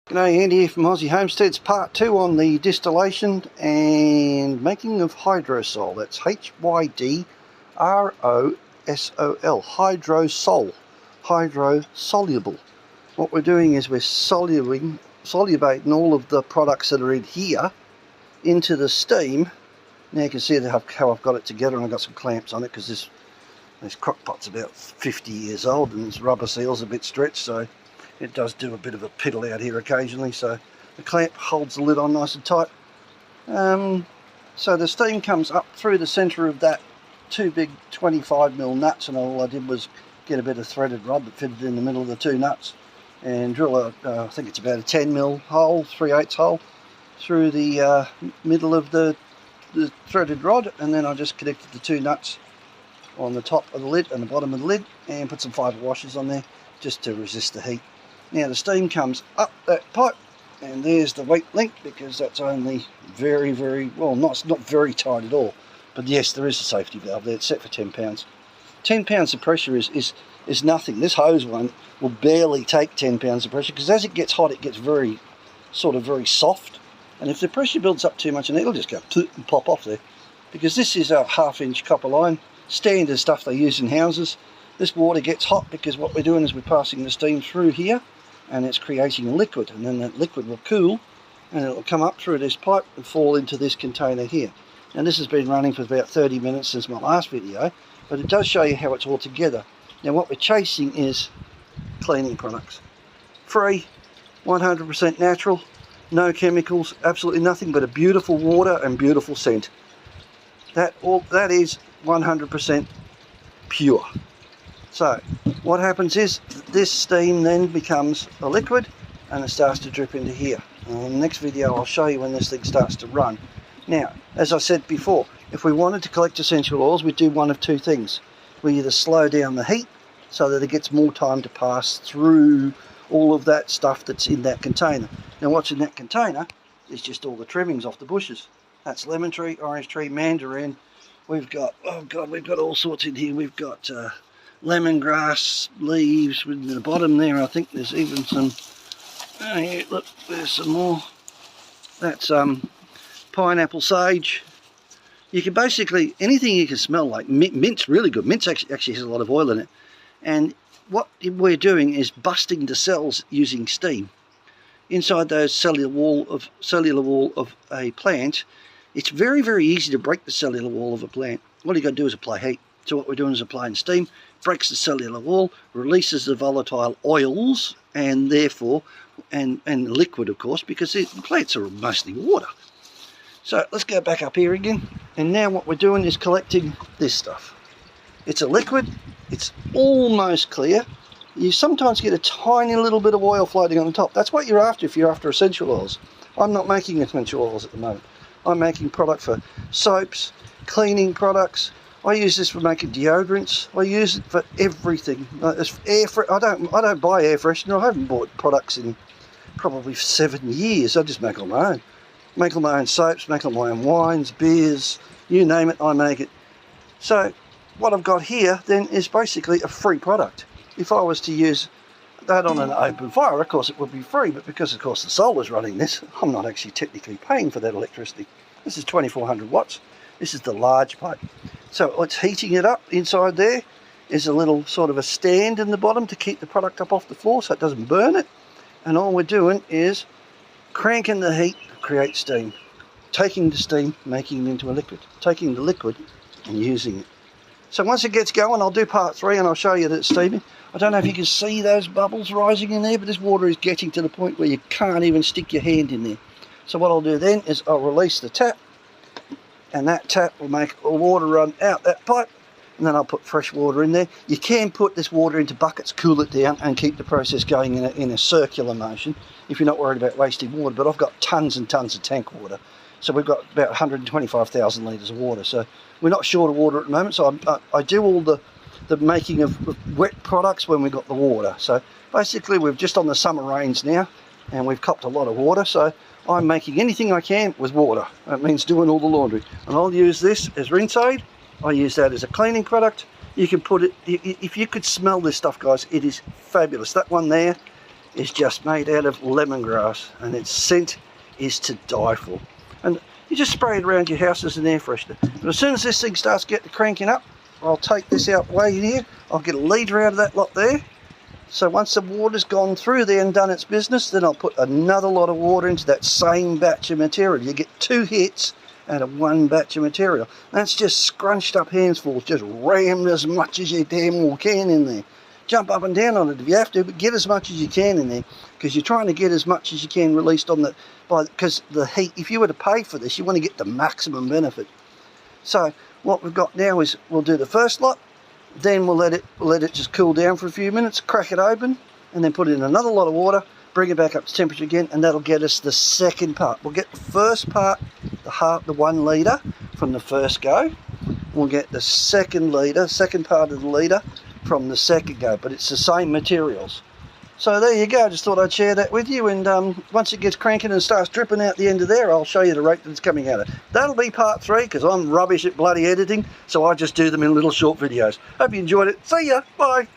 G'day, Andy here from Aussie Homesteads, part 2 on the distillation and making of hydrosol. That's Hydrosol, hydrosol, hydrosoluble. What we're doing is we're solubating all of the products that are in here into the steam. Now you can see how I've got it together, and I've got some clamps on it because this crock pot's about 50 years old and this rubber seal's a bit stretched, so it does do a bit of a piddle out here occasionally, so the clamp holds the lid on nice and tight. So the steam comes up through the centre of that two big 25mm nuts, and all I did was get a bit of threaded rod that fitted in the middle of the two nuts and drill I think it's about a 10mm hole, 3/8 hole through the middle of the threaded rod, and then I just connected the two nuts on the top of the lid and the bottom of the lid and put some fibre washers on there just to resist the heat. Now the steam comes up that pipe, and there's the weak link, because that's only very, well, not very tight at all, but yes, there is a safety valve there. It's set for 10 pounds. 10 pounds of pressure is nothing. This hose one will barely take 10 pounds of pressure, because as it gets hot it gets very soft, and if the pressure builds up too much, and it'll just go and pop off there, because this is a 1/2-inch copper line, standard stuff they use in houses. This water gets hot because what we're doing is we're passing the steam through here, and it's creating a liquid, and then that liquid will cool and it'll come up through this pipe and fall into this container here. And this has been running for about 30 minutes since my last video, but it does show you how it's all together. Now what we're chasing is cleaning products. Free, 100% natural, no chemicals, absolutely nothing but a beautiful water and beautiful scent. That is 100% pure. So what happens is this steam then becomes a liquid, and it starts to drip into here. And in the next video I'll show you when this thing starts to run. Now, as I said before, if we wanted to collect essential oils, we'd do one of two things. We either slow down the heat so that it gets more time to pass through all of that stuff that's in that container. Now what's in that container is just all the trimmings off the bushes. That's lemon tree, orange tree, mandarin. We've got, oh God, we've got all sorts in here. We've got lemongrass leaves in the bottom there. I think there's even some, here, look, there's some more. That's pineapple sage. You can basically, anything you can smell, like mint's really good. Mint actually has a lot of oil in it. And what we're doing is busting the cells using steam. Inside those cellular wall of a plant, it's very, very easy to break the cellular wall of a plant. All you got to do is apply heat. So what we're doing is applying steam, breaks the cellular wall, releases the volatile oils, and therefore, and liquid of course, because the plants are mostly water. So let's go back up here again, and now what we're doing is collecting this stuff. It's a liquid, it's almost clear. You sometimes get a tiny little bit of oil floating on the top. That's what you're after if you're after essential oils. I'm not making essential oils at the moment. I'm making product for soaps, cleaning products. I use this for making deodorants. I use it for everything. I don't buy air freshener. I haven't bought products in probably 7 years. I just make all my own. Make all my own soaps, make all my own wines, beers, you name it, I make it. So what I've got here then is basically a free product. If I was to use that on an open fire, of course it would be free, but because of course the solar's running this, I'm not actually technically paying for that electricity. This is 2400 watts. This is the large pipe. So it's heating it up. Inside there is a little sort of a stand in the bottom to keep the product up off the floor so it doesn't burn it. And all we're doing is cranking the heat to create steam. Taking the steam, making it into a liquid. Taking the liquid and using it. So once it gets going, I'll do part 3 and I'll show you that it's steaming. I don't know if you can see those bubbles rising in there, but this water is getting to the point where you can't even stick your hand in there. So what I'll do then is I'll release the tap, and that tap will make the water run out that pipe, and then I'll put fresh water in there. You can put this water into buckets, cool it down, and keep the process going in a circular motion if you're not worried about wasting water. But I've got tons and tons of tank water, so we've got about 125,000 litres of water. So we're not short of water at the moment. So I do all the making of wet products when we've got the water. So basically we're just on the summer rains now, and we've copped a lot of water. So I'm making anything I can with water. That means doing all the laundry. And I'll use this as rinse aid. I use that as a cleaning product. You can put it, if you could smell this stuff, guys, it is fabulous. That one there is just made out of lemongrass, and its scent is to die for. And you just spray it around your house as an air freshener. But as soon as this thing starts getting cranking up, I'll take this out way here. I'll get a litre out of that lot there. So once the water's gone through there and done its business, then I'll put another lot of water into that same batch of material. You get 2 hits out of 1 batch of material. That's just scrunched up handsfuls, just rammed as much as you damn well can in there. Jump up and down on it if you have to, but get as much as you can in there, because you're trying to get as much as you can released on the, because the heat, if you were to pay for this, you want to get the maximum benefit. So what we've got now is we'll do the first lot, then we'll let it just cool down for a few minutes, crack it open, and then put in another lot of water, bring it back up to temperature again, and that'll get us the second part. We'll get the first part, the 1 litre from the first go. We'll get the second part of the litre from the second go, but it's the same materials. So there you go, just thought I'd share that with you, and once it gets cranking and starts dripping out the end of there, I'll show you the rate that's coming out of it. That'll be part 3, because I'm rubbish at bloody editing, so I just do them in little short videos. Hope you enjoyed it. See ya, bye.